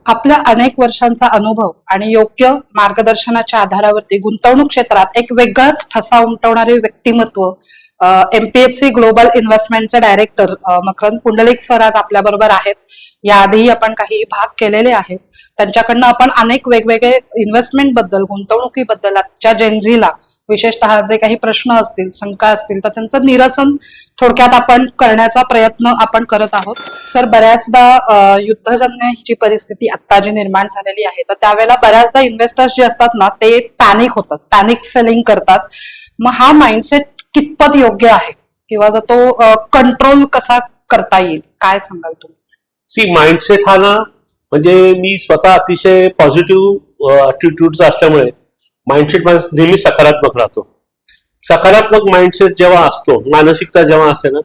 आपल्या अनेक वर्षांचा अनुभव आणि योग्य मार्गदर्शनाच्या आधारावरती गुंतवणूक क्षेत्रात एक वेगळाच ठसा उमटवणारे व्यक्तिमत्व एमपीएफसी ग्लोबल इन्व्हेस्टमेंटचे डायरेक्टर मकरंद पुंडलिक सर आज आपल्या बरोबर आहेत. याआधी आपण काही भाग केलेले आहेत. त्यांच्याकडनं आपण अनेक वेगवेगळे इन्व्हेस्टमेंट बद्दल, गुंतवणुकीबद्दल आजच्या जेनझीला विशेषतः जे काही प्रश्न असतील, शंका असतील तर त्यांचं निरसन थोडक्यात आपण करण्याचा प्रयत्न आपण करत आहोत. सर, बऱ्याचदा युद्धजन्य जी परिस्थिती आता जी निर्माण झालेली आहे तर त्यावेळेला बऱ्याचदा इन्व्हेस्टर्स जे असतात ना ते पॅनिक होतात, पॅनिक सेलिंग करतात. मग हा माइंडसेट कितपत योग्य आहे किंवा जर तो कंट्रोल कसा करता येईल, काय सांगाल तुम्ही? सी माइंडसेट हा ना, म्हणजे मी स्वतः अतिशय पॉझिटिव्ह ॲटिट्यूडचा असल्यामुळे माइंडसेट माझा नेहमी सकारात्मक राहतो. सकारात्मक माइंडसेट जेव्हा असतो, मानसिकता जेव्हा असते ना,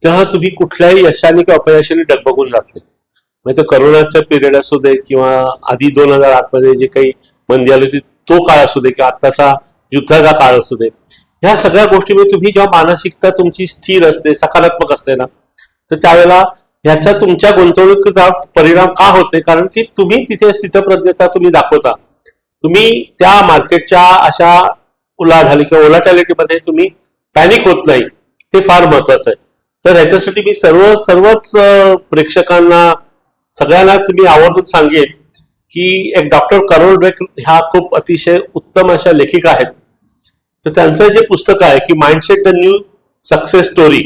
तेव्हा तुम्ही कुठल्याही यशाने किंवा अपयशाने डगमगून जात नाही. म्हणजे करोनाचा पिरियड असू दे किंवा आधी 2008 मध्ये जे काही मंदी आली होती तो काळ असू दे किंवा आत्ताचा युद्धाचा काळ असू दे, ह्या सगळ्या गोष्टीमध्ये तुम्ही जेव्हा मानसिकता तुमची स्थिर असते, सकारात्मक असते ना, तर त्यावेळेला ह्याचा तुमच्या गुंतवणुकीचा परिणाम का होते? कारण की तुम्ही तिथे स्थितप्रज्ञता तुम्ही दाखवता. तुम्ही त्या मार्केटच्या अशा उलाढाली किंवा ओलाटॅलिटीमध्ये तुम्ही पॅनिक होत नाही, ते फार महत्वाचं आहे. तर ह्याच्यासाठी मी सर्वच प्रेक्षकांना, सगळ्यांनाच मी आवर्जून सांगेन की एक डॉक्टर करोल ड्वेक ह्या खूप अतिशय उत्तम अशा लेखिका आहेत. तर त्यांचं जे पुस्तक आहे की mindset the new success story,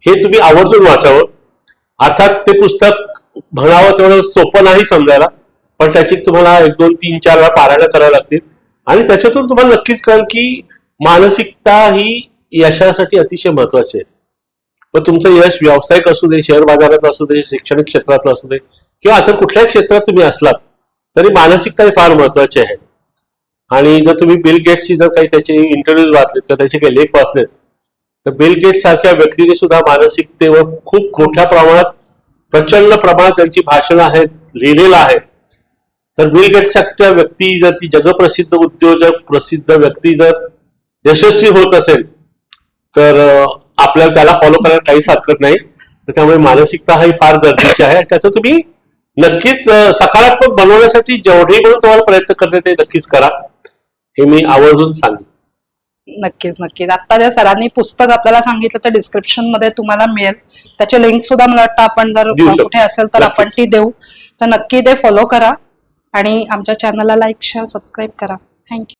हे तुम्ही आवर्जून वाचावं. अर्थात ते पुस्तक म्हणावं तेवढं सोपं नाही समजायला, पण त्याची तुम्हाला 1, 2, 3, 4 वेळा पारायण करावं लागतील आणि त्याच्यातून तुम्हाला नक्कीच कळेल की मानसिकता ही यशासाठी अतिशय महत्वाची आहे. मग तुमचं यश व्यावसायिक असू दे, शेअर बाजारात असू दे, शैक्षणिक क्षेत्रातलं असू दे किंवा आता कुठल्याही क्षेत्रात तुम्ही असलात तरी मानसिकता ही फार महत्वाची आहे. आणि जर तुम्ही बिल गेट्सची जर काही त्याचे इंटरव्ह्यूज वाचलेत किंवा त्याचे काही लेख वाचलेत तर बिल गेट्स सारख्या व्यक्तीने सुद्धा मानसिकतेवर खूप मोठ्या प्रमाणात, प्रचंड प्रमाणात त्यांची भाषणं आहेत, लिहिलेलं आहे. तर बिल गेट्स सारख्या व्यक्ती जर ती जगप्रसिद्ध उद्योजक, प्रसिद्ध व्यक्ती जर यशस्वी होत असेल तर आपल्याला त्याला फॉलो करायला काहीच हरकत नाही. तर त्यामुळे मानसिकता ही फार गरजेची आहे. त्याचं तुम्ही नक्कीच सकारात्मक बनवण्यासाठी जेवढेही म्हणून तुम्हाला प्रयत्न करते ते नक्कीच करा, हे मी आवर्जून सांगेन. नक्कीच नक्कीच. आता ज्या सरांनी पुस्तक आपल्याला सांगितलं तर डिस्क्रिप्शन मध्ये तुम्हाला मिळेल. त्याची लिंक सुद्धा मला वाटतं आपण जर कुठे असेल तर आपण ती देऊ. तर नक्की ते फॉलो करा आणि आमच्या चॅनलला लाईक, शेअर, सबस्क्राईब करा. थँक्यू.